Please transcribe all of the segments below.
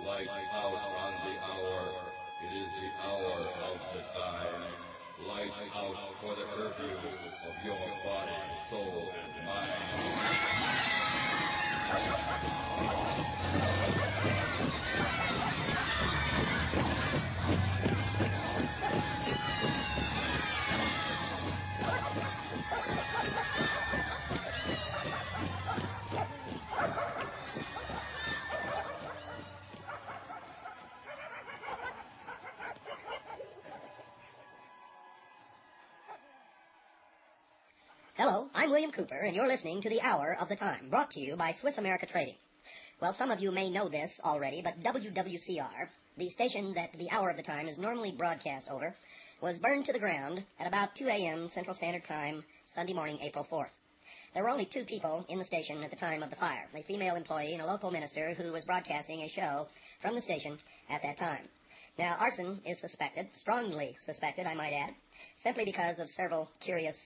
Lights out on the hour. It is the hour of the time. Lights out for the curfew of your body, soul, and mind. Hello, I'm William Cooper, and you're listening to the Hour of the Time, brought to you by Swiss America Trading. Well, some of you may know this already, but WWCR, the station that the Hour of the Time is normally broadcast over, was burned to the ground at about 2 a.m. Central Standard Time, Sunday morning, April 4th. There were only two people in the station at the time of the fire, a female employee and a local minister who was broadcasting a show from the station at that time. Now, arson is suspected, strongly suspected, I might add, simply because of several curious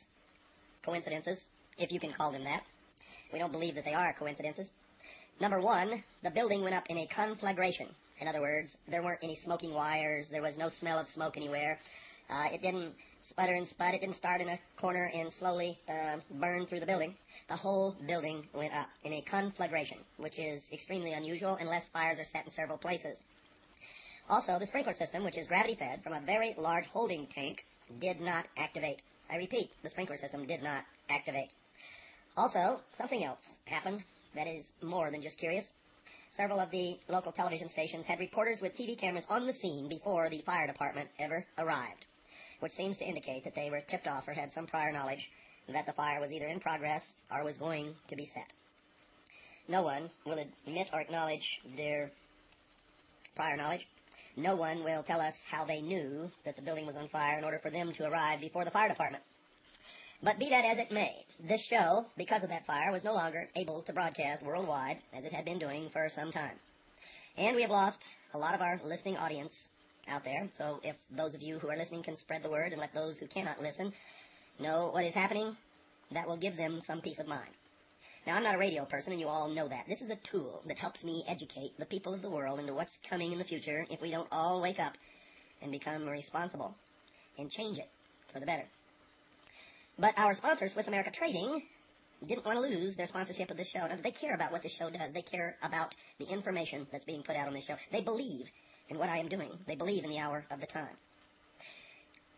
coincidences, if you can call them that. We don't believe that they are coincidences. Number one, the building went up in a conflagration. In other words, there weren't any smoking wires. There was no smell of smoke anywhere. It didn't sputter and spud. It didn't start in a corner and slowly burn through the building. The whole building went up in a conflagration, which is extremely unusual unless fires are set in several places. Also, the sprinkler system, which is gravity-fed from a very large holding tank, did not activate. I repeat, the sprinkler system did not activate. Also, something else happened that is more than just curious. Several of the local television stations had reporters with TV cameras on the scene before the fire department ever arrived, which seems to indicate that they were tipped off or had some prior knowledge that the fire was either in progress or was going to be set. No one will admit or acknowledge their prior knowledge. No one will tell us how they knew that the building was on fire in order for them to arrive before the fire department. But be that as it may, this show, because of that fire, was no longer able to broadcast worldwide as it had been doing for some time. And we have lost a lot of our listening audience out there, so if those of you who are listening can spread the word and let those who cannot listen know what is happening, that will give them some peace of mind. Now, I'm not a radio person, and you all know that. This is a tool that helps me educate the people of the world into what's coming in the future if we don't all wake up and become responsible and change it for the better. But our sponsor, Swiss America Trading, didn't want to lose their sponsorship of this show. Now, they care about what this show does. They care about the information that's being put out on this show. They believe in what I am doing. They believe in the Hour of the Time.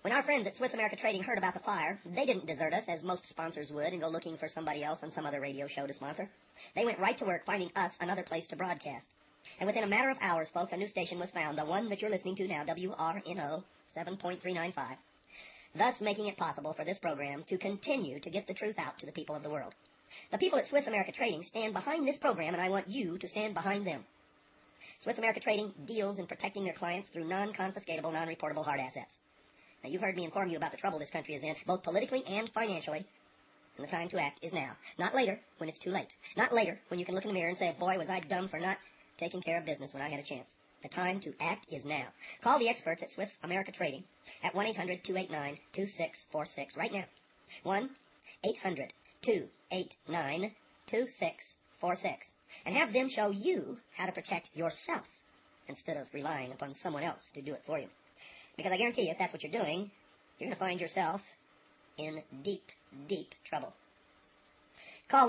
When our friends at Swiss America Trading heard about the fire, they didn't desert us as most sponsors would and go looking for somebody else on some other radio show to sponsor. They went right to work finding us another place to broadcast. And within a matter of hours, folks, a new station was found, the one that you're listening to now, WRNO 7.395, thus making it possible for this program to continue to get the truth out to the people of the world. The people at Swiss America Trading stand behind this program, and I want you to stand behind them. Swiss America Trading deals in protecting their clients through non-confiscatable, non-reportable hard assets. Now, you've heard me inform you about the trouble this country is in, both politically and financially, and the time to act is now. Not later, when it's too late. Not later, when you can look in the mirror and say, boy, was I dumb for not taking care of business when I had a chance. The time to act is now. Call the experts at Swiss America Trading at 1-800-289-2646 right now. 1-800-289-2646. And have them show you how to protect yourself instead of relying upon someone else to do it for you. Because I guarantee you, if that's what you're doing, you're going to find yourself in deep, deep trouble. Call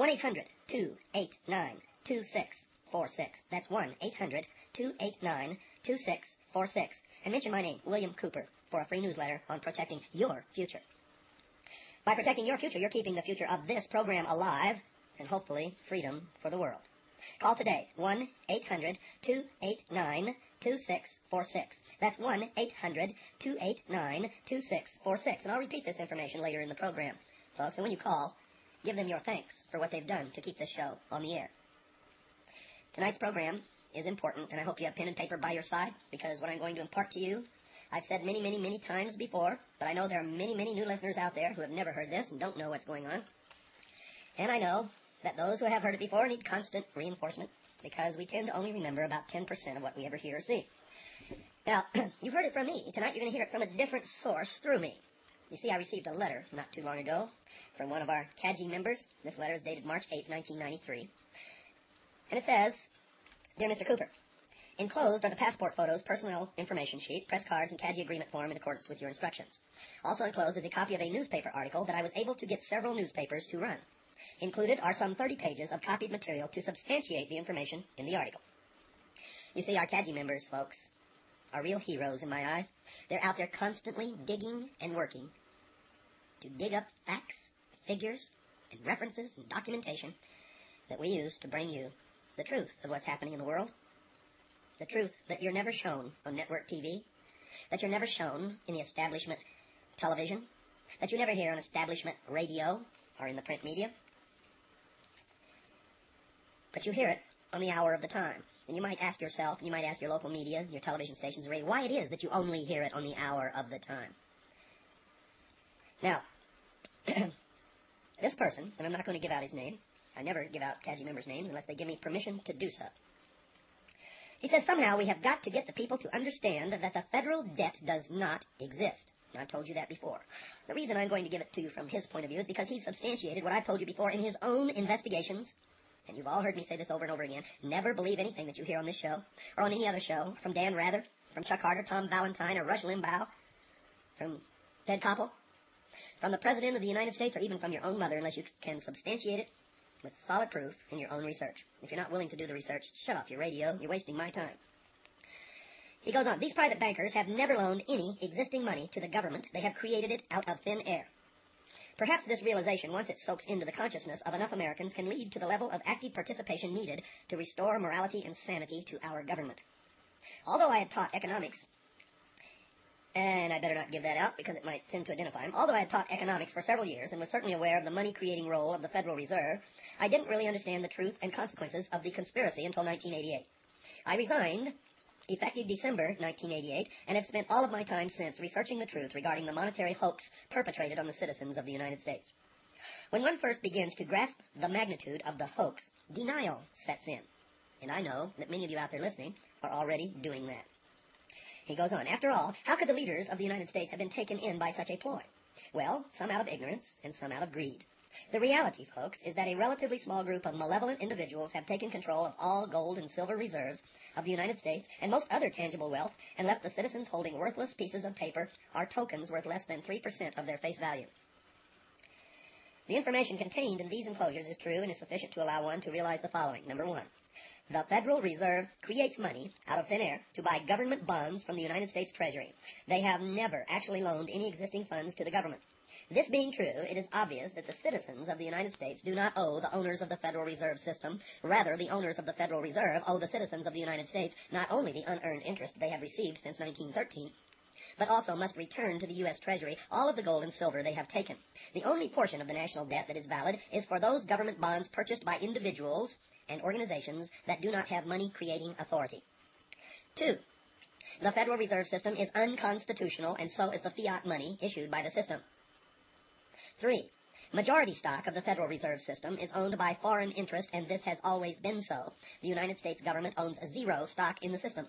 1-800-289-2646. That's 1-800-289-2646. And mention my name, William Cooper, for a free newsletter on protecting your future. By protecting your future, you're keeping the future of this program alive and hopefully freedom for the world. Call today, 1-800-289-2646. That's 1-800-289-2646. And I'll repeat this information later in the program, folks. And when you call, give them your thanks for what they've done to keep this show on the air. Tonight's program is important, and I hope you have pen and paper by your side, because what I'm going to impart to you, I've said many, many, many times before, but I know there are many, many new listeners out there who have never heard this and don't know what's going on. And I know that those who have heard it before need constant reinforcement, because we tend to only remember about 10% of what we ever hear or see. Now, you've heard it from me. Tonight you're going to hear it from a different source through me. You see, I received a letter not too long ago from one of our CAGI members. This letter is dated March 8, 1993. And it says, Dear Mr. Cooper, Enclosed are the passport photos, personnel information sheet, press cards, and caddy agreement form in accordance with your instructions. Also enclosed is a copy of a newspaper article that I was able to get several newspapers to run. Included are some 30 pages of copied material to substantiate the information in the article. You see, our CAGI members, folks, are real heroes in my eyes. They're out there constantly digging and working to dig up facts, figures, and references and documentation that we use to bring you the truth of what's happening in the world. The truth that you're never shown on network TV, that you're never shown in the establishment television, that you never hear on establishment radio or in the print media. But you hear it on the hour of the time. And you might ask yourself, and you might ask your local media, your television stations, radio, why it is that you only hear it on the hour of the time. Now, this person, and I'm not going to give out his name. I never give out CAGI members' names unless they give me permission to do so. He says somehow we have got to get the people to understand that the federal debt does not exist. Now, I've told you that before. The reason I'm going to give it to you from his point of view is because he substantiated what I've told you before in his own investigations. And you've all heard me say this over and over again. Never believe anything that you hear on this show or on any other show from Dan Rather, from Chuck Harder, Tom Valentine, or Rush Limbaugh, from Ted Koppel, from the President of the United States, or even from your own mother, unless you can substantiate it with solid proof in your own research. If you're not willing to do the research, shut off your radio. You're wasting my time. He goes on, these private bankers have never loaned any existing money to the government. They have created it out of thin air. Perhaps this realization, once it soaks into the consciousness of enough Americans, can lead to the level of active participation needed to restore morality and sanity to our government. Although I had taught economics, and I better not give that out because it might tend to identify him, although I had taught economics for several years and was certainly aware of the money-creating role of the Federal Reserve, I didn't really understand the truth and consequences of the conspiracy until 1988. I resigned effective December 1988, and have spent all of my time since researching the truth regarding the monetary hoax perpetrated on the citizens of the United States. When one first begins to grasp the magnitude of the hoax, denial sets in. And I know that many of you out there listening are already doing that. He goes on, after all, how could the leaders of the United States have been taken in by such a ploy? Well, some out of ignorance and some out of greed. The reality, folks, is that a relatively small group of malevolent individuals have taken control of all gold and silver reserves of the United States and most other tangible wealth and left the citizens holding worthless pieces of paper or tokens worth less than 3% of their face value. The information contained in these enclosures is true and is sufficient to allow one to realize the following. Number one, the Federal Reserve creates money out of thin air to buy government bonds from the United States Treasury. They have never actually loaned any existing funds to the government. This being true, it is obvious that the citizens of the United States do not owe the owners of the Federal Reserve System. Rather, the owners of the Federal Reserve owe the citizens of the United States not only the unearned interest they have received since 1913, but also must return to the U.S. Treasury all of the gold and silver they have taken. The only portion of the national debt that is valid is for those government bonds purchased by individuals and organizations that do not have money-creating authority. 2. The Federal Reserve System is unconstitutional, and so is the fiat money issued by the system. 3. Majority stock of the Federal Reserve System is owned by foreign interests, and this has always been so. The United States government owns zero stock in the system.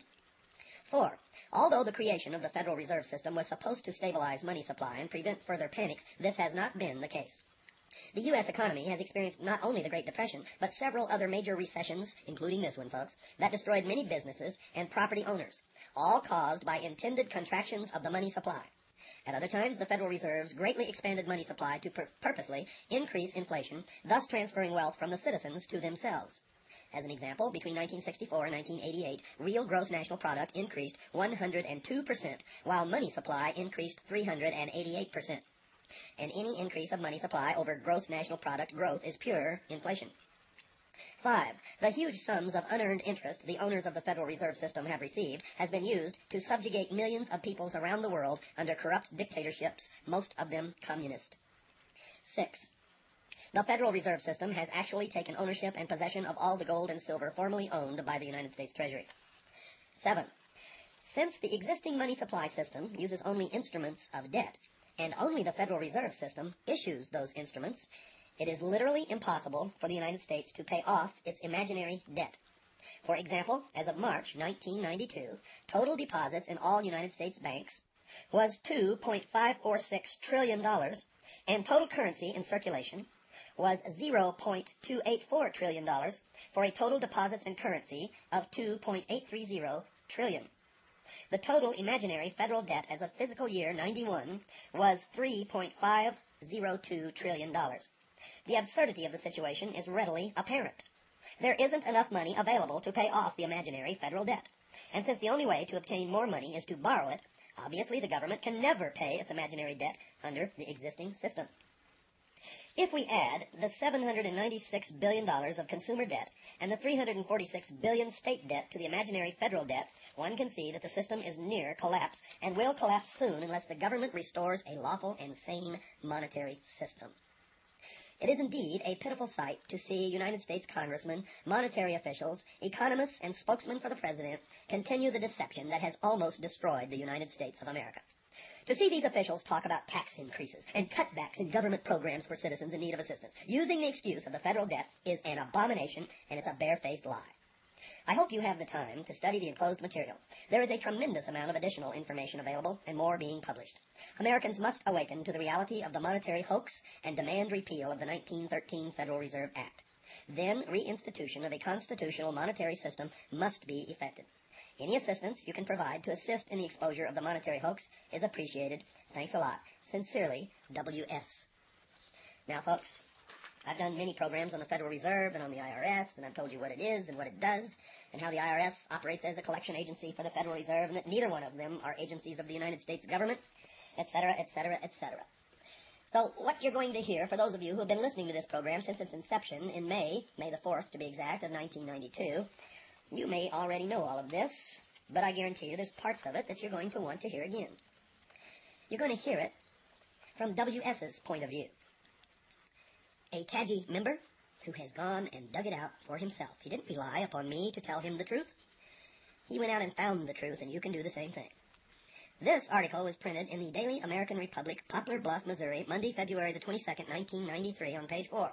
4. Although the creation of the Federal Reserve System was supposed to stabilize money supply and prevent further panics, this has not been the case. The U.S. economy has experienced not only the Great Depression, but several other major recessions, including this one, folks, that destroyed many businesses and property owners, all caused by intended contractions of the money supply. At other times, the Federal Reserve's greatly expanded money supply to purposely increase inflation, thus transferring wealth from the citizens to themselves. As an example, between 1964 and 1988, real gross national product increased 102%, while money supply increased 388%. And any increase of money supply over gross national product growth is pure inflation. 5. The huge sums of unearned interest the owners of the Federal Reserve System have received has been used to subjugate millions of peoples around the world under corrupt dictatorships, most of them communist. 6. The Federal Reserve System has actually taken ownership and possession of all the gold and silver formerly owned by the United States Treasury. 7. Since the existing money supply system uses only instruments of debt, and only the Federal Reserve System issues those instruments, it is literally impossible for the United States to pay off its imaginary debt. For example, as of March 1992, total deposits in all United States banks was $2.546 trillion, and total currency in circulation was $0.284 trillion for a total deposits in currency of $2.830 trillion. The total imaginary federal debt as of fiscal year 91 was $3.502 trillion. The absurdity of the situation is readily apparent. There isn't enough money available to pay off the imaginary federal debt. And since the only way to obtain more money is to borrow it, obviously the government can never pay its imaginary debt under the existing system. If we add the $796 billion of consumer debt and the $346 billion state debt to the imaginary federal debt, one can see that the system is near collapse and will collapse soon unless the government restores a lawful and sane monetary system. It is indeed a pitiful sight to see United States congressmen, monetary officials, economists, and spokesmen for the president continue the deception that has almost destroyed the United States of America. To see these officials talk about tax increases and cutbacks in government programs for citizens in need of assistance, using the excuse of the federal debt, is an abomination, and it's a barefaced lie. I hope you have the time to study the enclosed material. There is a tremendous amount of additional information available, and more being published. Americans must awaken to the reality of the monetary hoax and demand repeal of the 1913 Federal Reserve Act. Then, reinstitution of a constitutional monetary system must be effected. Any assistance you can provide to assist in the exposure of the monetary hoax is appreciated. Thanks a lot. Sincerely, W.S. Now, folks, I've done many programs on the Federal Reserve and on the IRS, and I've told you what it is and what it does, and how the IRS operates as a collection agency for the Federal Reserve, and that neither one of them are agencies of the United States government, etc., etc., etc. So what you're going to hear, for those of you who have been listening to this program since its inception in May the 4th to be exact, of 1992, you may already know all of this, but I guarantee you there's parts of it that you're going to want to hear again. You're going to hear it from WS's point of view. A Taji member who has gone and dug it out for himself. He didn't rely upon me to tell him the truth. He went out and found the truth, and you can do the same thing. This article was printed in the Daily American Republic, Poplar Bluff, Missouri, Monday, February the 22nd, 1993, on page 4.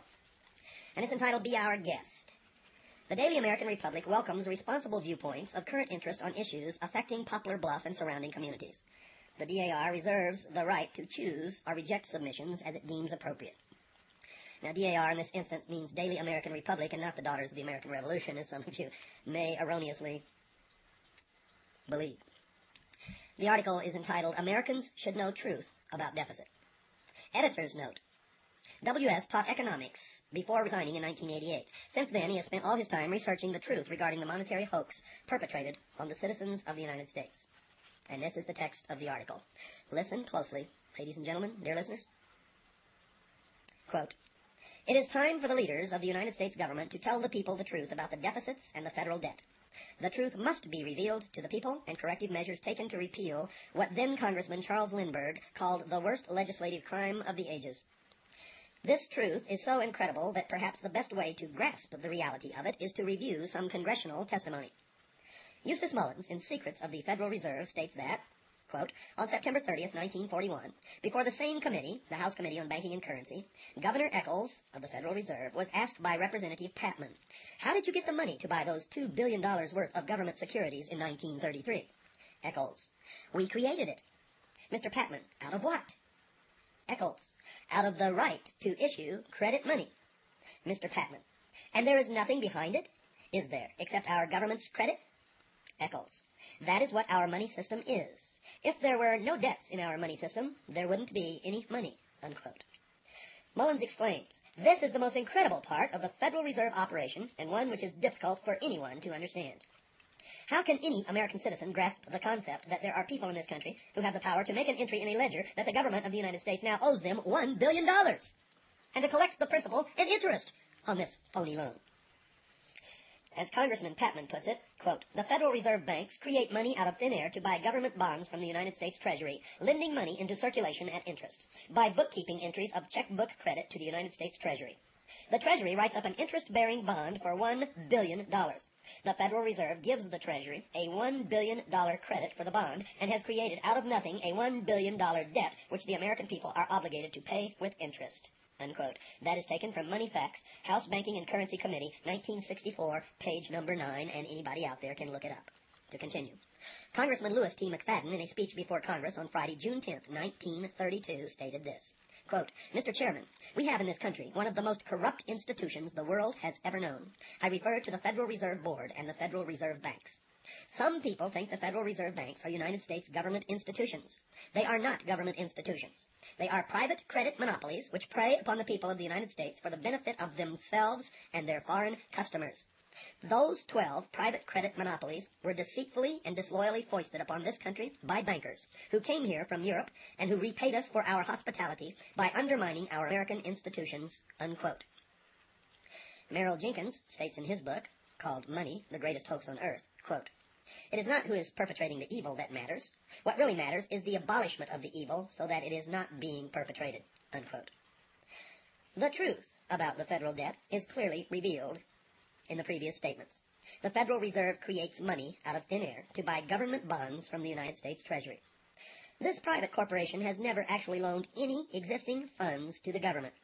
And it's entitled, Be Our Guest. The Daily American Republic welcomes responsible viewpoints of current interest on issues affecting Poplar Bluff and surrounding communities. The DAR reserves the right to choose or reject submissions as it deems appropriate. Now, DAR in this instance means Daily American Republic and not the Daughters of the American Revolution, as some of you may erroneously believe. The article is entitled, Americans Should Know Truth About Deficit. Editor's note. W.S. taught economics before resigning in 1988. Since then, he has spent all his time researching the truth regarding the monetary hoax perpetrated on the citizens of the United States. And this is the text of the article. Listen closely, ladies and gentlemen, dear listeners. Quote, It is time for the leaders of the United States government to tell the people the truth about the deficits and the federal debt. The truth must be revealed to the people and corrective measures taken to repeal what then Congressman Charles Lindbergh called the worst legislative crime of the ages. This truth is so incredible that perhaps the best way to grasp the reality of it is to review some congressional testimony. Eustace Mullins, in Secrets of the Federal Reserve, states that, quote, on September 30th, 1941, before the same committee, the House Committee on Banking and Currency, Governor Eccles of the Federal Reserve was asked by Representative Patman, how did you get the money to buy those $2 billion worth of government securities in 1933? Eccles, we created it. Mr. Patman, out of what? Eccles, out of the right to issue credit money. Mr. Patman, and there is nothing behind it, is there, except our government's credit? Eccles, that is what our money system is. If there were no debts in our money system, there wouldn't be any money, unquote. Mullins exclaims, this is the most incredible part of the Federal Reserve operation, and one which is difficult for anyone to understand. How can any American citizen grasp the concept that there are people in this country who have the power to make an entry in a ledger that the government of the United States now owes them $1 billion, and to collect the principal and interest on this phony loan? As Congressman Patman puts it, quote, the Federal Reserve banks create money out of thin air to buy government bonds from the United States Treasury, lending money into circulation at interest, by bookkeeping entries of checkbook credit to the United States Treasury. The Treasury writes up an interest-bearing bond for $1 billion. The Federal Reserve gives the Treasury a $1 billion credit for the bond and has created out of nothing a $1 billion debt which the American people are obligated to pay with interest. Unquote. That is taken from Money Facts, House Banking and Currency Committee, 1964, page number 9, and anybody out there can look it up. To continue. Congressman Lewis T. McFadden, in a speech before Congress on Friday, June 10, 1932, stated this, Quote, Mr. Chairman, we have in this country one of the most corrupt institutions the world has ever known. I refer to the Federal Reserve Board and the Federal Reserve Banks. Some people think the Federal Reserve Banks are United States government institutions. They are not government institutions. They are private credit monopolies which prey upon the people of the United States for the benefit of themselves and their foreign customers. Those 12 private credit monopolies were deceitfully and disloyally foisted upon this country by bankers who came here from Europe and who repaid us for our hospitality by undermining our American institutions, unquote. Merrill Jenkins states in his book, called Money, the Greatest Hoax on Earth, quote, it is not who is perpetrating the evil that matters. What really matters is the abolishment of the evil so that it is not being perpetrated, unquote. The truth about the federal debt is clearly revealed in the previous statements. The Federal Reserve creates money out of thin air to buy government bonds from the United States Treasury. This private corporation has never actually loaned any existing funds to the government.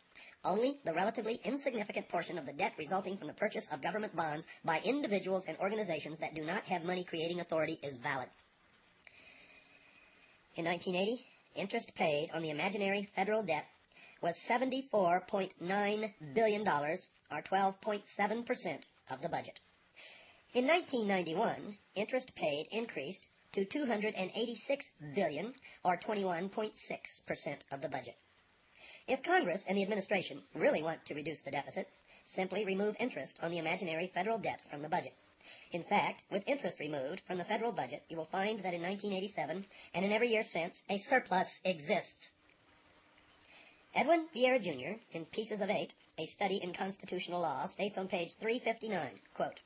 Only the relatively insignificant portion of the debt resulting from the purchase of government bonds by individuals and organizations that do not have money-creating authority is valid. In 1980, interest paid on the imaginary federal debt was $74.9 billion, or 12.7% of the budget. In 1991, interest paid increased to $286 billion, or 21.6% of the budget. If Congress and the administration really want to reduce the deficit, simply remove interest on the imaginary federal debt from the budget. In fact, with interest removed from the federal budget, you will find that in 1987, and in every year since, a surplus exists. Edwin Vieira, Jr., in Pieces of Eight, A Study in Constitutional Law, states on page 359, quote,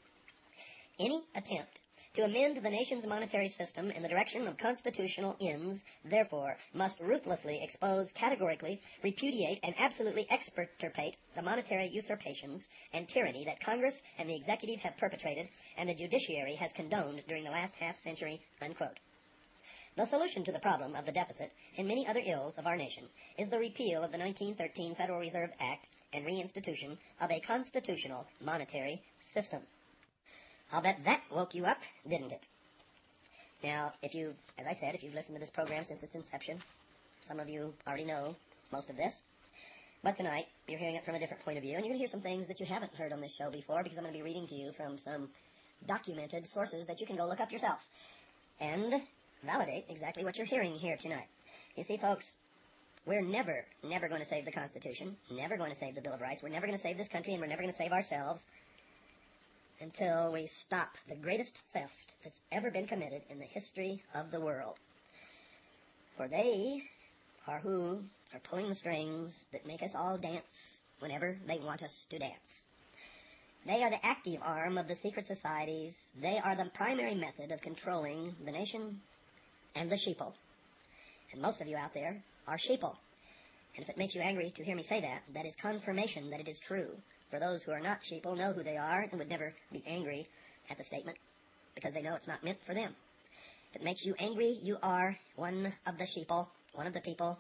any attempt to amend the nation's monetary system in the direction of constitutional ends, therefore, must ruthlessly expose, categorically repudiate, and absolutely extirpate the monetary usurpations and tyranny that Congress and the executive have perpetrated and the judiciary has condoned during the last half-century, unquote. The solution to the problem of the deficit and many other ills of our nation is the repeal of the 1913 Federal Reserve Act and reinstitution of a constitutional monetary system. I'll bet that woke you up, didn't it? Now, as I said, if you've listened to this program since its inception, some of you already know most of this. But tonight, you're hearing it from a different point of view, and you're going to hear some things that you haven't heard on this show before, because I'm going to be reading to you from some documented sources that you can go look up yourself and validate exactly what you're hearing here tonight. You see, folks, we're never going to save the Constitution, never going to save the Bill of Rights, we're never going to save this country, and we're never going to save ourselves until we stop the greatest theft that's ever been committed in the history of the world. For they are who are pulling the strings that make us all dance whenever they want us to dance. They are the active arm of the secret societies. They are the primary method of controlling the nation and the sheeple. And most of you out there are sheeple. And if it makes you angry to hear me say that, that is confirmation that it is true. For those who are not sheeple know who they are and would never be angry at the statement because they know it's not meant for them. If it makes you angry, you are one of the sheeple, one of the people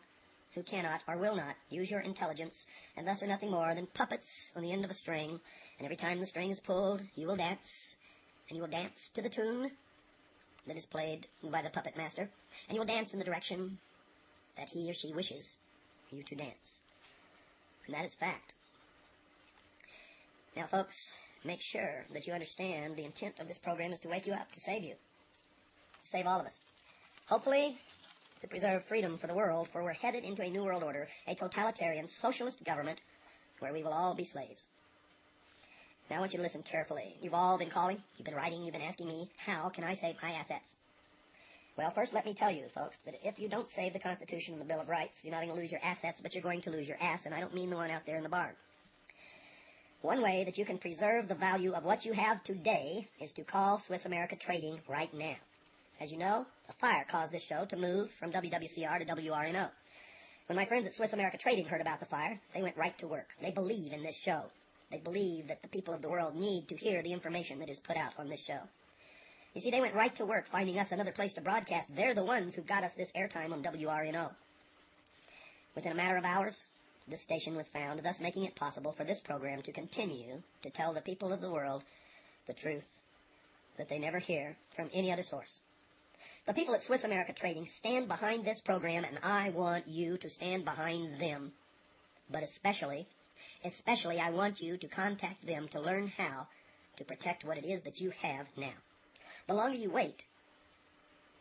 who cannot or will not use your intelligence and thus are nothing more than puppets on the end of a string. And every time the string is pulled, you will dance, and you will dance to the tune that is played by the puppet master, and you will dance in the direction that he or she wishes you to dance. And that is fact. Now, folks, make sure that you understand the intent of this program is to wake you up, to save you, to save all of us. Hopefully, to preserve freedom for the world, for we're headed into a new world order, a totalitarian socialist government where we will all be slaves. Now I want you to listen carefully. You've all been calling, you've been writing, you've been asking me, how can I save my assets? Well, first let me tell you, folks, that if you don't save the Constitution and the Bill of Rights, you're not going to lose your assets, but you're going to lose your ass, and I don't mean the one out there in the barn. One way that you can preserve the value of what you have today is to call Swiss America Trading right now. As you know, a fire caused this show to move from WWCR to WRNO. When my friends at Swiss America Trading heard about the fire, they went right to work. They believe in this show. They believe that the people of the world need to hear the information that is put out on this show. You see, they went right to work finding us another place to broadcast. They're the ones who got us this airtime on WRNO. Within a matter of hours, this station was found, thus making it possible for this program to continue to tell the people of the world the truth that they never hear from any other source. The people at Swiss America Trading stand behind this program, and I want you to stand behind them But especially I want you to contact them to learn how to protect what it is that you have now. The longer you wait,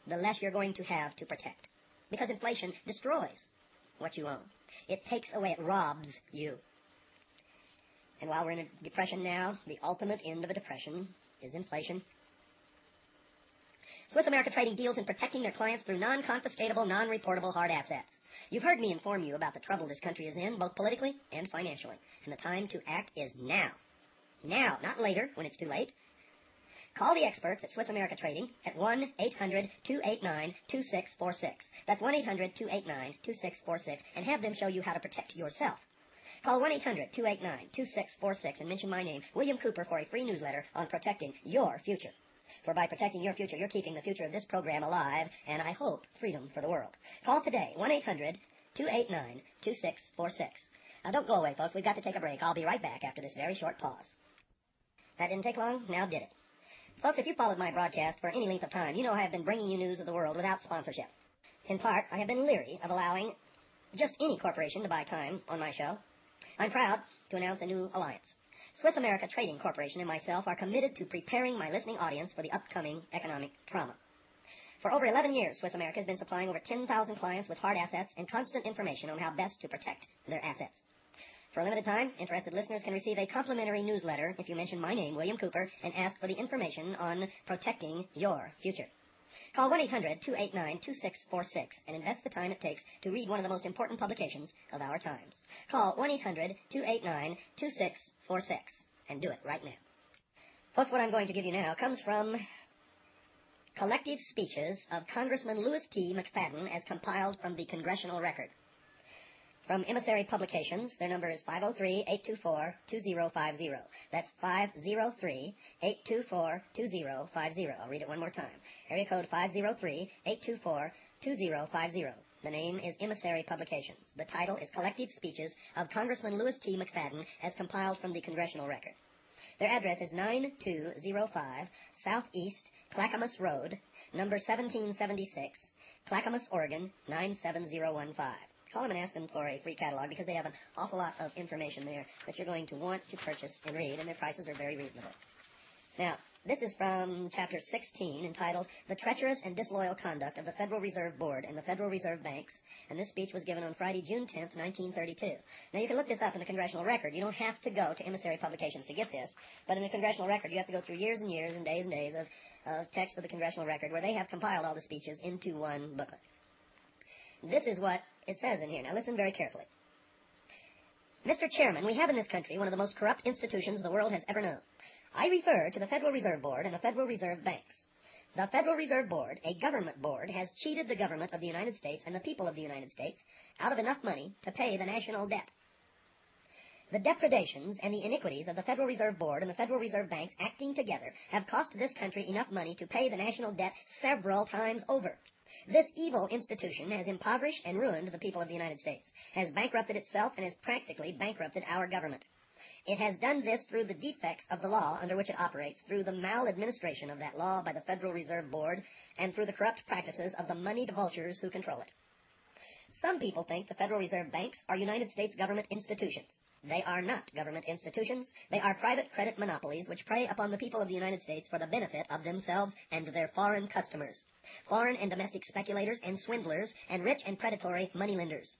the less you're going to have to protect. Because inflation destroys what you own. It takes away, it robs you. And while we're in a depression now, the ultimate end of a depression is inflation. Swiss America Trading deals in protecting their clients through non-confiscatable, non-reportable hard assets. You've heard me inform you about the trouble this country is in, both politically and financially. And the time to act is now. Now, not later, when it's too late. Call the experts at Swiss America Trading at 1-800-289-2646. That's 1-800-289-2646, and have them show you how to protect yourself. Call 1-800-289-2646 and mention my name, William Cooper, for a free newsletter on protecting your future. For by protecting your future, you're keeping the future of this program alive, and I hope freedom for the world. Call today, 1-800-289-2646. Now, don't go away, folks. We've got to take a break. I'll be right back after this very short pause. That didn't take long. Now did it. Folks, if you followed my broadcast for any length of time, you know I have been bringing you news of the world without sponsorship. In part, I have been leery of allowing just any corporation to buy time on my show. I'm proud to announce a new alliance. Swiss America Trading Corporation and myself are committed to preparing my listening audience for the upcoming economic trauma. For over 11 years, Swiss America has been supplying over 10,000 clients with hard assets and constant information on how best to protect their assets. For a limited time, interested listeners can receive a complimentary newsletter if you mention my name, William Cooper, and ask for the information on protecting your future. Call 1-800-289-2646 and invest the time it takes to read one of the most important publications of our times. Call 1-800-289-2646 and do it right now. Folks, what I'm going to give you now comes from collective speeches of Congressman Louis T. McFadden as compiled from the Congressional Record. From Emissary Publications, their number is 503-824-2050. That's 503-824-2050. I'll read it one more time. Area code 503-824-2050. The name is Emissary Publications. The title is Collective Speeches of Congressman Louis T. McFadden as compiled from the Congressional Record. Their address is 9205 Southeast Clackamas Road, number 1776, Clackamas, Oregon, 97015. Call them and ask them for a free catalog because they have an awful lot of information there that you're going to want to purchase and read, and their prices are very reasonable. Now, this is from Chapter 16, entitled The Treacherous and Disloyal Conduct of the Federal Reserve Board and the Federal Reserve Banks, and this speech was given on Friday, June 10th, 1932. Now, you can look this up in the Congressional Record. You don't have to go to Emissary Publications to get this, but in the Congressional Record, you have to go through years and years and days of text of the Congressional Record where they have compiled all the speeches into one booklet. This is what it says in here. Now listen very carefully. Mr. Chairman, we have in this country one of the most corrupt institutions the world has ever known. I refer to the Federal Reserve Board and the Federal Reserve Banks. The Federal Reserve Board, a government board, has cheated the government of the United States and the people of the United States out of enough money to pay the national debt. The depredations and the iniquities of the Federal Reserve Board and the Federal Reserve Banks acting together have cost this country enough money to pay the national debt several times over. This evil institution has impoverished and ruined the people of the United States, has bankrupted itself, and has practically bankrupted our government. It has done this through the defects of the law under which it operates, through the maladministration of that law by the Federal Reserve Board, and through the corrupt practices of the moneyed vultures who control it. Some people think the Federal Reserve Banks are United States government institutions. They are not government institutions. They are private credit monopolies which prey upon the people of the United States for the benefit of themselves and their foreign customers. Foreign and domestic speculators and swindlers and rich and predatory moneylenders.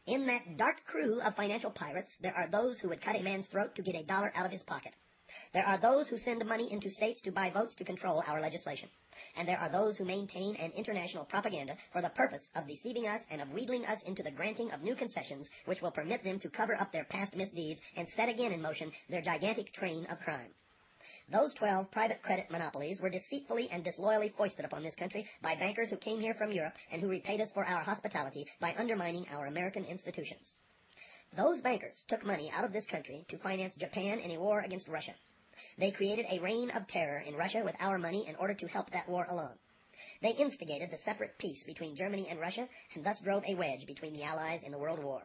In that dark crew of financial pirates, there are those who would cut a man's throat to get a dollar out of his pocket. There are those who send money into states to buy votes to control our legislation. And there are those who maintain an international propaganda for the purpose of deceiving us and of wheedling us into the granting of new concessions which will permit them to cover up their past misdeeds and set again in motion their gigantic train of crime. Those 12 private credit monopolies were deceitfully and disloyally foisted upon this country by bankers who came here from Europe and who repaid us for our hospitality by undermining our American institutions. Those bankers took money out of this country to finance Japan in a war against Russia. They created a reign of terror in Russia with our money in order to help that war along. They instigated the separate peace between Germany and Russia and thus drove a wedge between the Allies in the World War.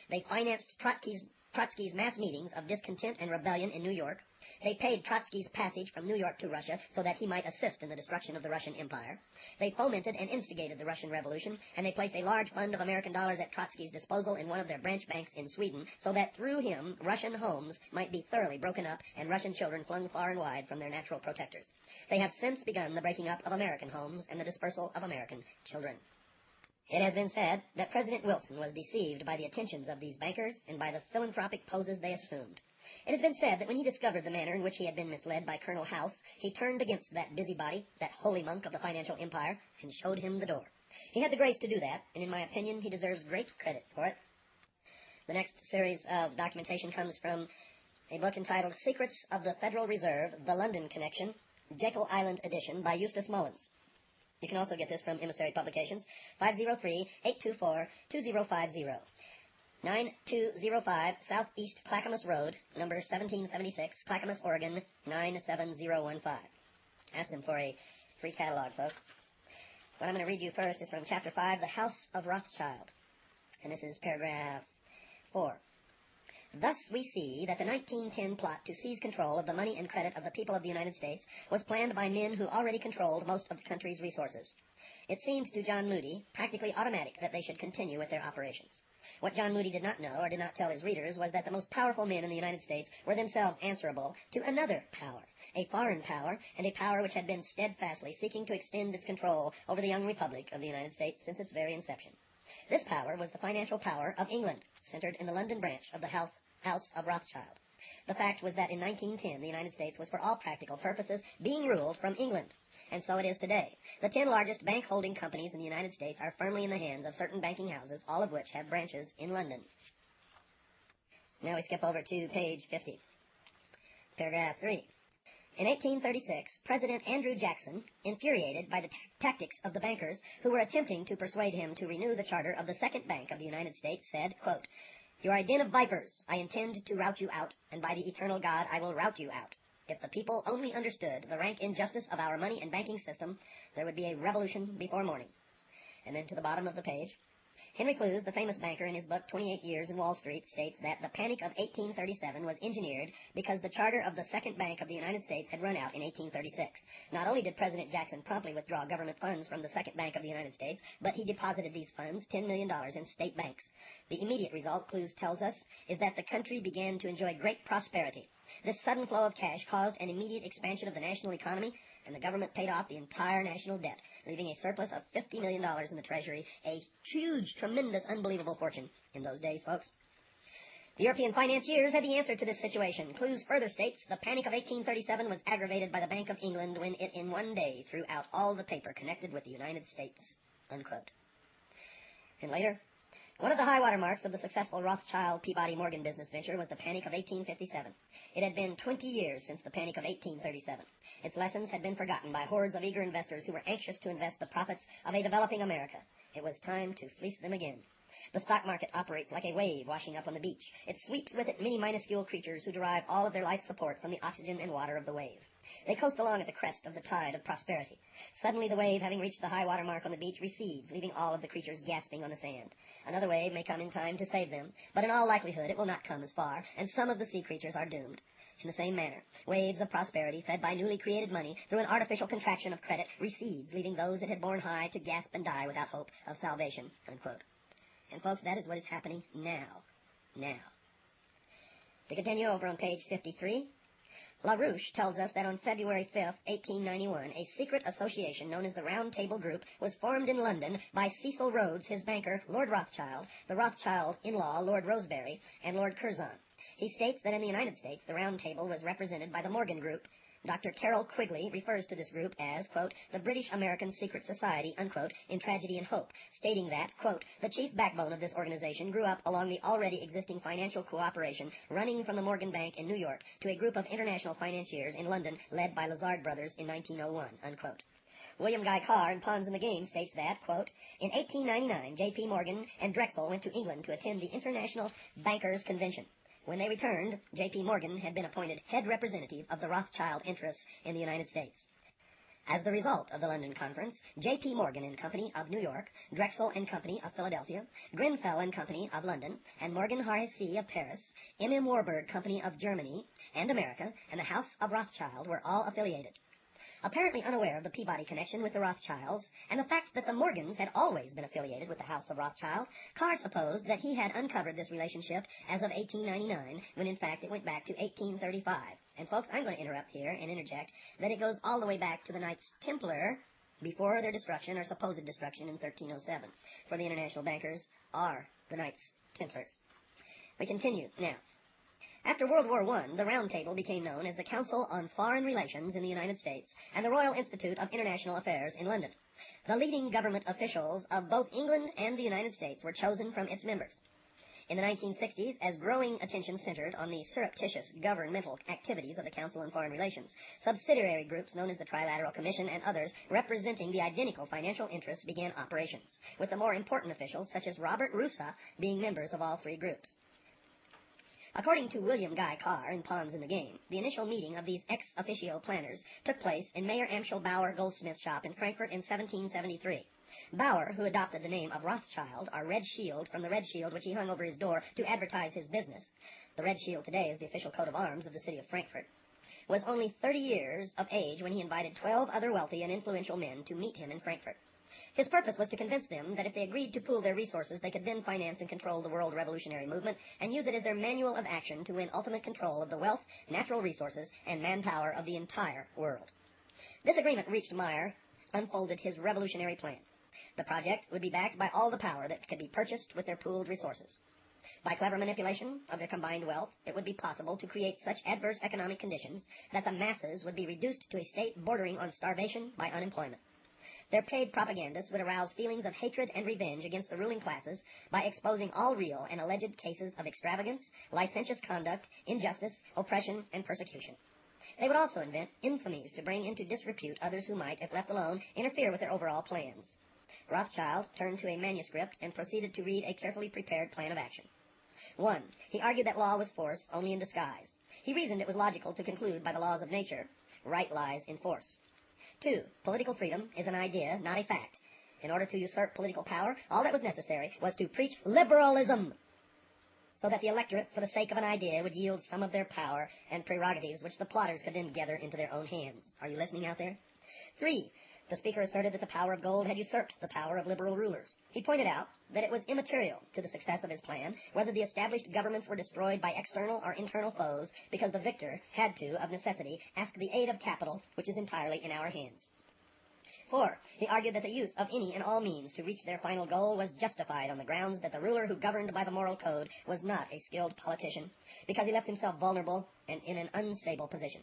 They financed Trotsky's mass meetings of discontent and rebellion in New York. They paid Trotsky's passage from New York to Russia so that he might assist in the destruction of the Russian Empire. They fomented and instigated the Russian Revolution, and they placed a large fund of American dollars at Trotsky's disposal in one of their branch banks in Sweden, so that through him Russian homes might be thoroughly broken up and Russian children flung far and wide from their natural protectors. They have since begun the breaking up of American homes and the dispersal of American children. It has been said that President Wilson was deceived by the attentions of these bankers and by the philanthropic poses they assumed. It has been said that when he discovered the manner in which he had been misled by Colonel House, he turned against that busybody, that holy monk of the financial empire, and showed him the door. He had the grace to do that, and in my opinion, he deserves great credit for it. The next series of documentation comes from a book entitled Secrets of the Federal Reserve, The London Connection, Jekyll Island Edition by Eustace Mullins. You can also get this from Emissary Publications, 503-824-2050, 9205 Southeast Clackamas Road, number 1776, Clackamas, Oregon, 97015. Ask them for a free catalog, folks. What I'm going to read you first is from Chapter 5, The House of Rothschild, and this is paragraph 4. Thus we see that the 1910 plot to seize control of the money and credit of the people of the United States was planned by men who already controlled most of the country's resources. It seemed to John Moody practically automatic that they should continue with their operations. What John Moody did not know or did not tell his readers was that the most powerful men in the United States were themselves answerable to another power, a foreign power, and a power which had been steadfastly seeking to extend its control over the young republic of the United States since its very inception. This power was the financial power of England, centered in the London branch of the House of Rothschild. The fact was that in 1910 the United States was for all practical purposes being ruled from England, and so it is today. The 10 largest bank holding companies in the United States are firmly in the hands of certain banking houses, all of which have branches in London. Now we skip over to page 50. Paragraph 3. In 1836, President Andrew Jackson, infuriated by the tactics of the bankers who were attempting to persuade him to renew the charter of the Second Bank of the United States, said, quote, "You are a den of vipers. I intend to rout you out, and by the eternal God I will rout you out. If the people only understood the rank injustice of our money and banking system, there would be a revolution before morning." And then to the bottom of the page, Henry Clews, the famous banker, in his book 28 Years in Wall Street, states that the Panic of 1837 was engineered because the charter of the Second Bank of the United States had run out in 1836. Not only did President Jackson promptly withdraw government funds from the Second Bank of the United States, but he deposited these funds, $10 million, in state banks. The immediate result, Clews tells us, is that the country began to enjoy great prosperity. This sudden flow of cash caused an immediate expansion of the national economy, and the government paid off the entire national debt, leaving a surplus of $50 million in the Treasury, a huge, tremendous, unbelievable fortune in those days, folks. The European financiers had the answer to this situation. Clews further states, the Panic of 1837 was aggravated by the Bank of England when it in one day threw out all the paper connected with the United States, unquote. And later, one of the high water marks of the successful Rothschild-Peabody-Morgan business venture was the Panic of 1857. It had been 20 years since the Panic of 1837. Its lessons had been forgotten by hordes of eager investors who were anxious to invest the profits of a developing America. It was time to fleece them again. The stock market operates like a wave washing up on the beach. It sweeps with it many minuscule creatures who derive all of their life support from the oxygen and water of the wave. They coast along at the crest of the tide of prosperity. Suddenly the wave, having reached the high water mark on the beach, recedes, leaving all of the creatures gasping on the sand. Another wave may come in time to save them, but in all likelihood it will not come as far, and some of the sea creatures are doomed. In the same manner, waves of prosperity, fed by newly created money through an artificial contraction of credit, recedes, leaving those it had borne high to gasp and die without hope of salvation, unquote. And folks, that is what is happening now. To continue over on page 53, LaRouche tells us that on February 5, 1891, a secret association known as the Round Table Group was formed in London by Cecil Rhodes, his banker, Lord Rothschild, the Rothschild in-law, Lord Rosebery, and Lord Curzon. He states that in the United States, the Round Table was represented by the Morgan Group. Dr. Carroll Quigley refers to this group as, quote, the British-American Secret Society, unquote, in Tragedy and Hope, stating that, quote, the chief backbone of this organization grew up along the already existing financial cooperation running from the Morgan Bank in New York to a group of international financiers in London led by Lazard Brothers in 1901, unquote. William Guy Carr in Pawns in the Game states that, quote, in 1899, J.P. Morgan and Drexel went to England to attend the International Bankers' Convention. When they returned, J.P. Morgan had been appointed head representative of the Rothschild interests in the United States. As the result of the London Conference, J.P. Morgan and Company of New York, Drexel and Company of Philadelphia, Grenfell and Company of London, and Morgan Horace of Paris M.M. Warburg Company of Germany and America, and the House of Rothschild were all affiliated. Apparently unaware of the Peabody connection with the Rothschilds, and the fact that the Morgans had always been affiliated with the House of Rothschild, Carr supposed that he had uncovered this relationship as of 1899, when in fact it went back to 1835. And folks, I'm going to interrupt here and interject that it goes all the way back to the Knights Templar before their destruction, or supposed destruction, in 1307. For the international bankers are the Knights Templars. We continue now. After World War I, the Round Table became known as the Council on Foreign Relations in the United States and the Royal Institute of International Affairs in London. The leading government officials of both England and the United States were chosen from its members. In the 1960s, as growing attention centered on the surreptitious governmental activities of the Council on Foreign Relations, subsidiary groups known as the Trilateral Commission and others representing the identical financial interests began operations, with the more important officials, such as Robert Russa, being members of all three groups. According to William Guy Carr in Pawns in the Game, the initial meeting of these ex officio planners took place in Mayor Amschel Bauer Goldsmith's shop in Frankfurt in 1773. Bauer, who adopted the name of Rothschild, or Red Shield, from the red shield which he hung over his door to advertise his business — the red shield today is the official coat of arms of the city of Frankfurt — was only 30 years of age when he invited 12 other wealthy and influential men to meet him in Frankfurt. His purpose was to convince them that if they agreed to pool their resources, they could then finance and control the world revolutionary movement and use it as their manual of action to win ultimate control of the wealth, natural resources, and manpower of the entire world. This agreement reached, Meyer unfolded his revolutionary plan. The project would be backed by all the power that could be purchased with their pooled resources. By clever manipulation of their combined wealth, it would be possible to create such adverse economic conditions that the masses would be reduced to a state bordering on starvation by unemployment. Their paid propagandists would arouse feelings of hatred and revenge against the ruling classes by exposing all real and alleged cases of extravagance, licentious conduct, injustice, oppression, and persecution. They would also invent infamies to bring into disrepute others who might, if left alone, interfere with their overall plans. Rothschild turned to a manuscript and proceeded to read a carefully prepared plan of action. 1. He argued that law was force only in disguise. He reasoned it was logical to conclude by the laws of nature, right lies in force. 2. Political freedom is an idea, not a fact. In order to usurp political power, all that was necessary was to preach liberalism, so that the electorate, for the sake of an idea, would yield some of their power and prerogatives, which the plotters could then gather into their own hands. Are you listening out there? 3. The speaker asserted that the power of gold had usurped the power of liberal rulers. He pointed out that it was immaterial to the success of his plan whether the established governments were destroyed by external or internal foes, because the victor had to, of necessity, ask the aid of capital, which is entirely in our hands. 4. He argued that the use of any and all means to reach their final goal was justified on the grounds that the ruler who governed by the moral code was not a skilled politician, because he left himself vulnerable and in an unstable position.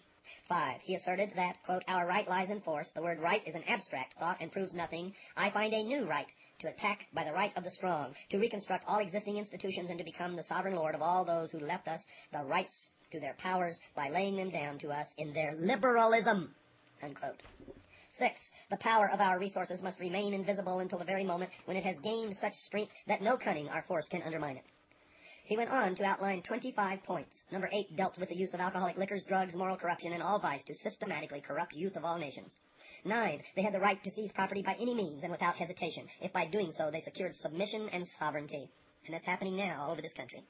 5. He asserted that, quote, our right lies in force. The word right is an abstract thought and proves nothing. I find a new right, to attack by the right of the strong, to reconstruct all existing institutions, and to become the sovereign lord of all those who left us the rights to their powers by laying them down to us in their liberalism, unquote. 6. The power of our resources must remain invisible until the very moment when it has gained such strength that no cunning or force can undermine it. He went on to outline 25 points. Number 8 dealt with the use of alcoholic liquors, drugs, moral corruption, and all vice to systematically corrupt youth of all nations. 9, they had the right to seize property by any means and without hesitation, if by doing so they secured submission and sovereignty. And that's happening now all over this country.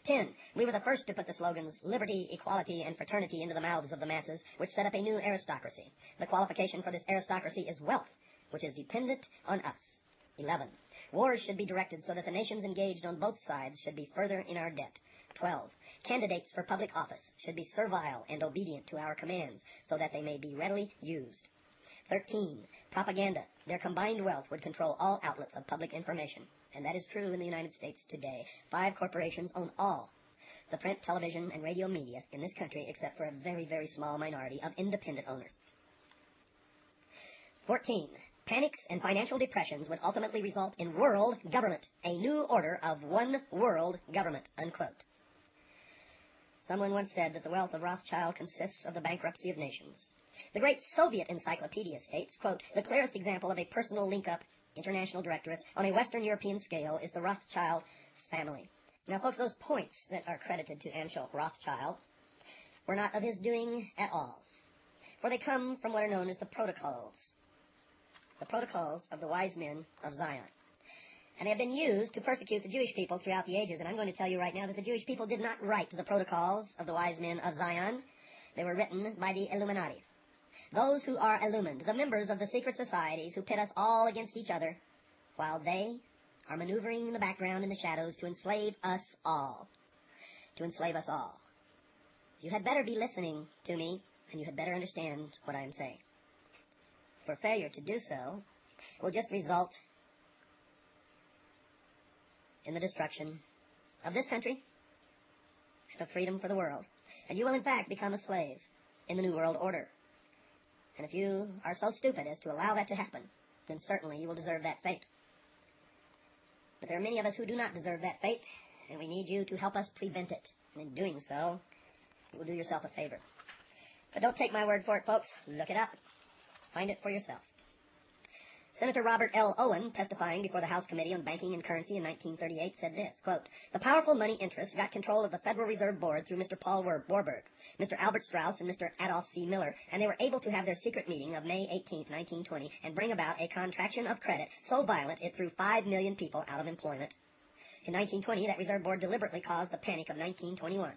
10, we were the first to put the slogans liberty, equality, and fraternity into the mouths of the masses, which set up a new aristocracy. The qualification for this aristocracy is wealth, which is dependent on us. 11, wars should be directed so that the nations engaged on both sides should be further in our debt. 12, candidates for public office should be servile and obedient to our commands so that they may be readily used. 13, propaganda. Their combined wealth would control all outlets of public information. And that is true in the United States today. 5 corporations own all the print, television, and radio media in this country, except for a very, very small minority of independent owners. 14, panics and financial depressions would ultimately result in world government, a new order of one world government, unquote. Someone once said that the wealth of Rothschild consists of the bankruptcy of nations. The great Soviet encyclopedia states, quote, the clearest example of a personal link-up, international directorates, on a Western European scale is the Rothschild family. Now, folks, those points that are credited to Amschel Rothschild were not of his doing at all, for they come from what are known as the protocols of the wise men of Zion. And they have been used to persecute the Jewish people throughout the ages. And I'm going to tell you right now that the Jewish people did not write the protocols of the wise men of Zion. They were written by the illuminati. Those who are illumined, the members of the secret societies who pit us all against each other, while they are maneuvering in the background in the shadows to enslave us all. To enslave us all. You had better be listening to me, and you had better understand what I am saying. For failure to do so will just result in the destruction of this country and of freedom for the world. And you will in fact become a slave in the New World Order. And if you are so stupid as to allow that to happen, then certainly you will deserve that fate. But there are many of us who do not deserve that fate, and we need you to help us prevent it. And in doing so, you will do yourself a favor. But don't take my word for it, folks. Look it up. Find it for yourself. Senator Robert L. Owen, testifying before the House Committee on Banking and Currency in 1938, said this, quote, "The powerful money interests got control of the Federal Reserve Board through Mr. Paul Warburg, Mr. Albert Strauss, and Mr. Adolph C. Miller, and they were able to have their secret meeting of May 18, 1920, and bring about a contraction of credit so violent it threw 5 million people out of employment. In 1920, that Reserve Board deliberately caused the panic of 1921.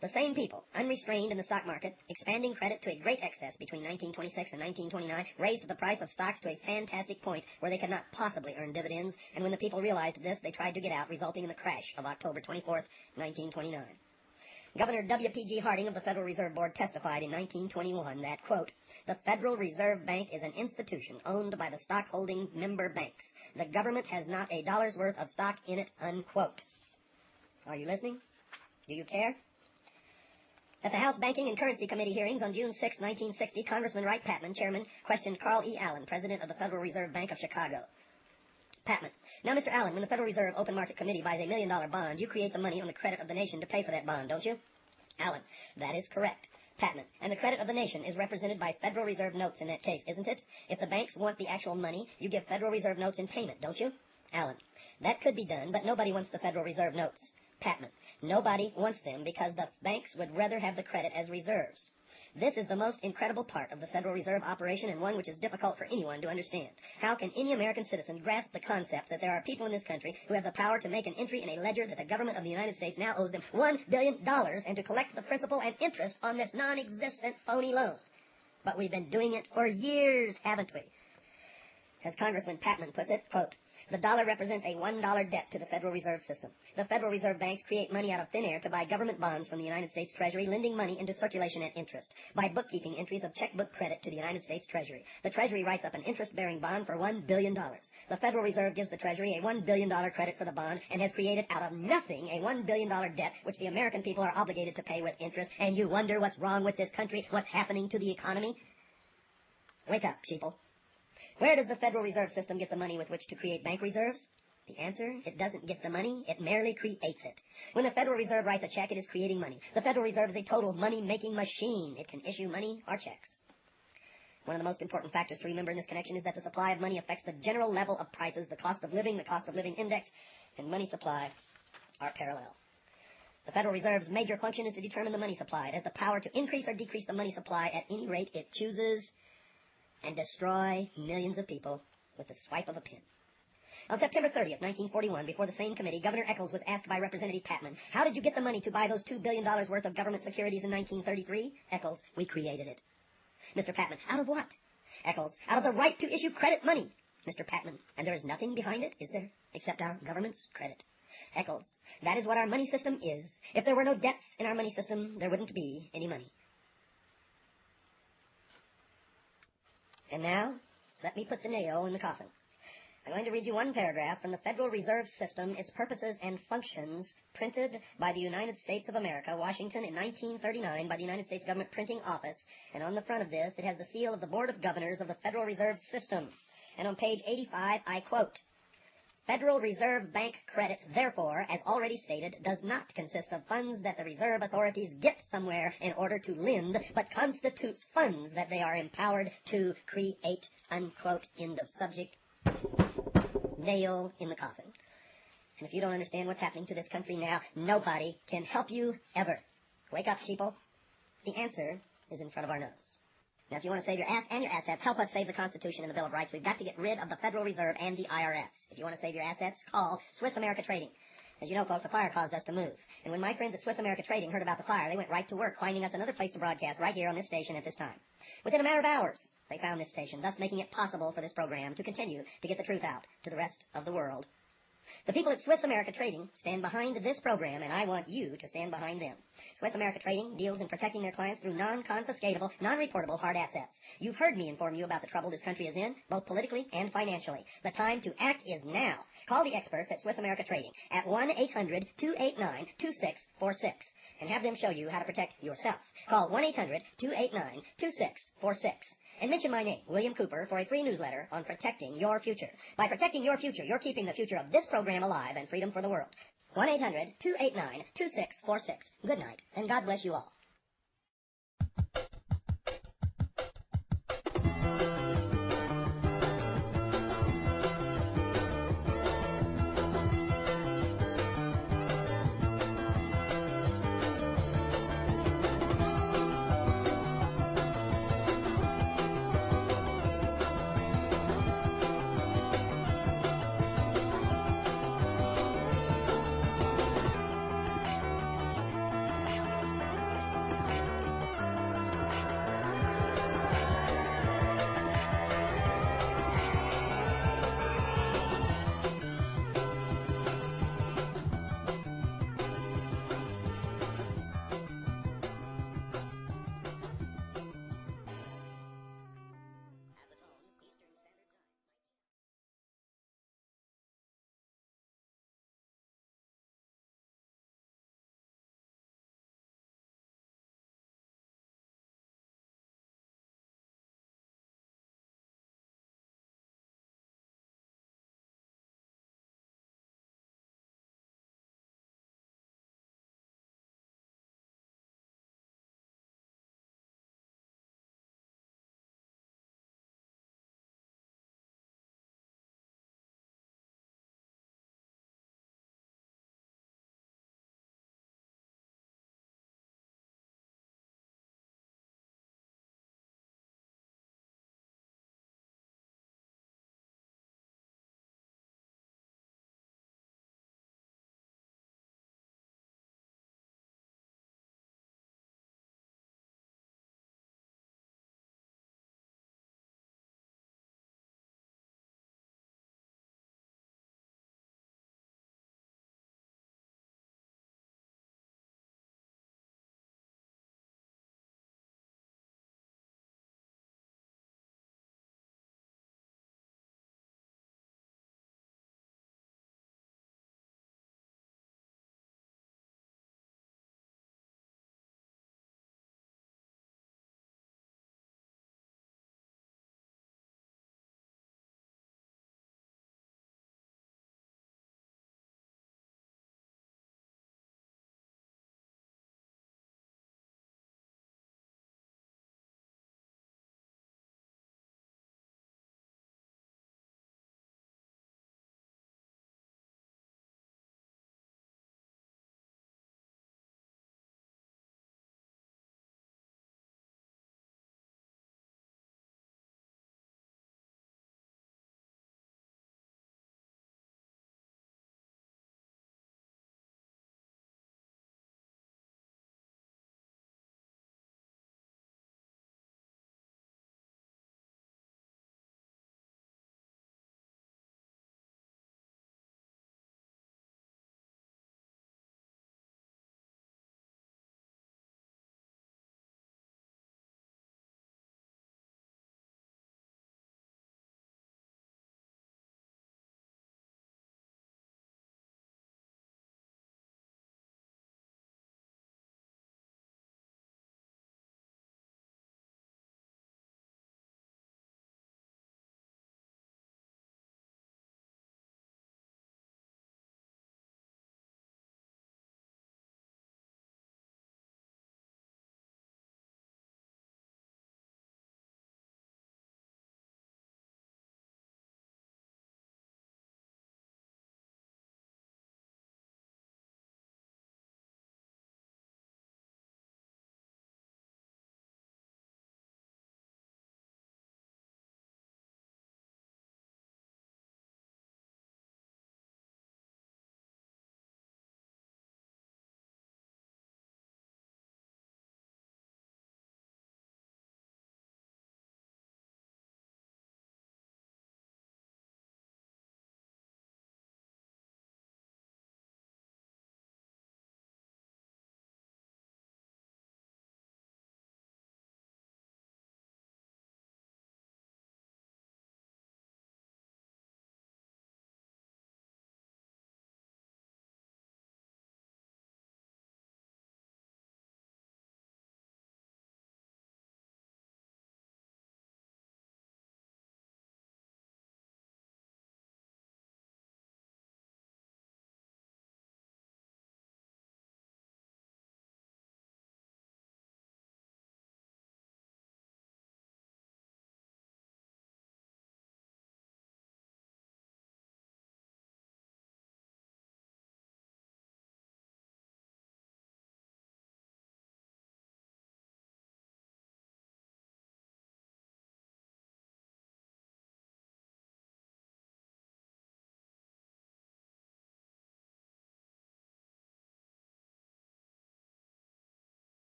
The same people, unrestrained in the stock market, expanding credit to a great excess between 1926 and 1929, raised the price of stocks to a fantastic point where they could not possibly earn dividends, and when the people realized this, they tried to get out, resulting in the crash of October 24, 1929. Governor W.P.G. Harding of the Federal Reserve Board testified in 1921 that, quote, "The Federal Reserve Bank is an institution owned by the stockholding member banks. The government has not a dollar's worth of stock in it," unquote. Are you listening? Do you care? At the House Banking and Currency Committee hearings on June 6, 1960, Congressman Wright Patman, chairman, questioned Carl E. Allen, president of the Federal Reserve Bank of Chicago. Patman: "Now, Mr. Allen, when the Federal Reserve Open Market Committee buys $1 million bond, you create the money on the credit of the nation to pay for that bond, don't you?" Allen: "That is correct." Patman: "And the credit of the nation is represented by Federal Reserve notes in that case, isn't it? If the banks want the actual money, you give Federal Reserve notes in payment, don't you?" Allen: "That could be done, but nobody wants the Federal Reserve notes." Patman: "Nobody wants them because the banks would rather have the credit as reserves. This is the most incredible part of the Federal Reserve operation, and one which is difficult for anyone to understand. How can any American citizen grasp the concept that there are people in this country who have the power to make an entry in a ledger that the government of the United States now owes them $1 billion and to collect the principal and interest on this non-existent phony loan? But we've been doing it for years, haven't we?" As Congressman Patman puts it, quote, "The dollar represents a $1 debt to the Federal Reserve System. The Federal Reserve banks create money out of thin air to buy government bonds from the United States Treasury, lending money into circulation at interest, by bookkeeping entries of checkbook credit to the United States Treasury. The Treasury writes up an interest-bearing bond for $1 billion. The Federal Reserve gives the Treasury a $1 billion credit for the bond and has created out of nothing a $1 billion debt which the American people are obligated to pay with interest. And you wonder what's wrong with this country, what's happening to the economy? Wake up, sheeple. Where does the Federal Reserve System get the money with which to create bank reserves? The answer: it doesn't get the money, it merely creates it. When the Federal Reserve writes a check, it is creating money. The Federal Reserve is a total money-making machine. It can issue money or checks. One of the most important factors to remember in this connection is that the supply of money affects the general level of prices. The cost of living index, and money supply are parallel. The Federal Reserve's major function is to determine the money supply. It has the power to increase or decrease the money supply at any rate it chooses, and destroy millions of people with the swipe of a pen. On September 30th, 1941, before the same committee, Governor Eccles was asked by Representative Patman, "How did you get the money to buy those $2 billion worth of government securities in 1933? Eccles: "We created it." Mr. Patman: "Out of what?" Eccles: "Out of the right to issue credit money." Mr. Patman: "And there is nothing behind it, is there, except our government's credit?" Eccles: "That is what our money system is. If there were no debts in our money system, there wouldn't be any money." And now, let me put the nail in the coffin. I'm going to read you one paragraph from the Federal Reserve System, its purposes and functions, printed by the United States of America, Washington, in 1939 by the United States Government Printing Office. And on the front of this, it has the seal of the Board of Governors of the Federal Reserve System. And on page 85, I quote, "Federal Reserve Bank credit, therefore, as already stated, does not consist of funds that the reserve authorities get somewhere in order to lend, but constitutes funds that they are empowered to create," unquote, end of subject. Nail in the coffin. And if you don't understand what's happening to this country now, nobody can help you ever. Wake up, sheeple. The answer is in front of our nose. Now, if you want to save your ass and your assets, help us save the Constitution and the Bill of Rights. We've got to get rid of the Federal Reserve and the IRS. If you want to save your assets, call Swiss America Trading. As you know, folks, a fire caused us to move. And when my friends at Swiss America Trading heard about the fire, they went right to work, finding us another place to broadcast right here on this station at this time. Within a matter of hours, they found this station, thus making it possible for this program to continue to get the truth out to the rest of the world. The people at Swiss America Trading stand behind this program, and I want you to stand behind them. Swiss America Trading deals in protecting their clients through non-confiscatable, non-reportable hard assets. You've heard me inform you about the trouble this country is in, both politically and financially. The time to act is now. Call the experts at Swiss America Trading at 1-800-289-2646 and have them show you how to protect yourself. Call 1-800-289-2646. And mention my name, William Cooper, for a free newsletter on protecting your future. By protecting your future, you're keeping the future of this program alive and freedom for the world. 1-800-289-2646. Good night, and God bless you all.